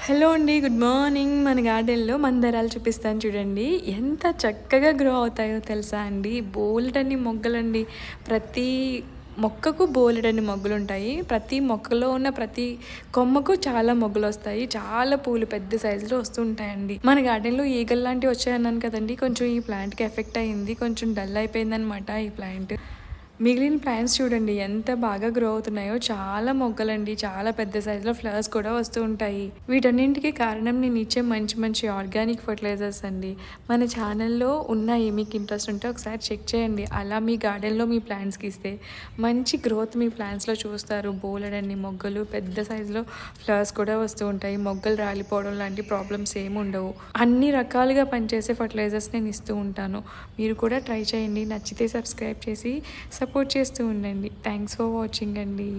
Hello అండి. Good morning. మన గార్డెన్‌లో మందారాలు చూపిస్తాను చూడండి. ఎంత చక్కగా గ్రో అవుతాయో తెలుసా అండి. బోలెడన్ని మొగ్గలండి. ప్రతి మొక్కకు బోలెడన్ని మొగ్గలుంటాయి. ప్రతి మొక్కలో ఉన్న ప్రతి కొమ్మకు చాలా మొగ్గలొస్తాయి. చాలా పూలు పెద్ద సైజులో వస్తూ ఉంటాయండి. మన గార్డెన్‌లో ఈగల్లాంటివి వచ్చాయన్నాను కదండీ! కొంచెం ఈ ప్లాంట్‌కి ఎఫెక్ట్ అయింది. కొంచెం డల్ అయిపోయిందనమాట ఈ ప్లాంట్. మిగిలిన ప్లాంట్స్ చూడండి ఎంత బాగా గ్రో అవుతున్నాయో. చాలా మొగ్గలండి. చాలా పెద్ద సైజులో ఫ్లవర్స్ కూడా వస్తూ ఉంటాయి. వీటన్నింటికి కారణం నేను ఇచ్చే మంచి మంచి ఆర్గానిక్ ఫర్టిలైజర్స్ అండి. మన ఛానల్లో ఉన్నాయి. మీకు ఇంట్రెస్ట్ ఉంటే ఒకసారి చెక్ చేయండి. అలా మీ గార్డెన్లో మీ ప్లాంట్స్కి ఇస్తే మంచి గ్రోత్ మీ ప్లాంట్స్లో చూస్తారు. బోలెడన్ని మొగ్గలు పెద్ద సైజులో ఫ్లవర్స్ కూడా వస్తూ ఉంటాయి. మొగ్గలు రాలిపోవడం లాంటి ప్రాబ్లమ్స్ ఏమి ఉండవు. అన్ని రకాలుగా పనిచేసే ఫర్టిలైజర్స్ నేను ఇస్తూ ఉంటాను. మీరు కూడా ట్రై చేయండి. నచ్చితే సబ్స్క్రైబ్ చేసి సపోర్ట్ చేస్తూ ఉండండి. థ్యాంక్స్ ఫర్ వాచింగ్ అండి.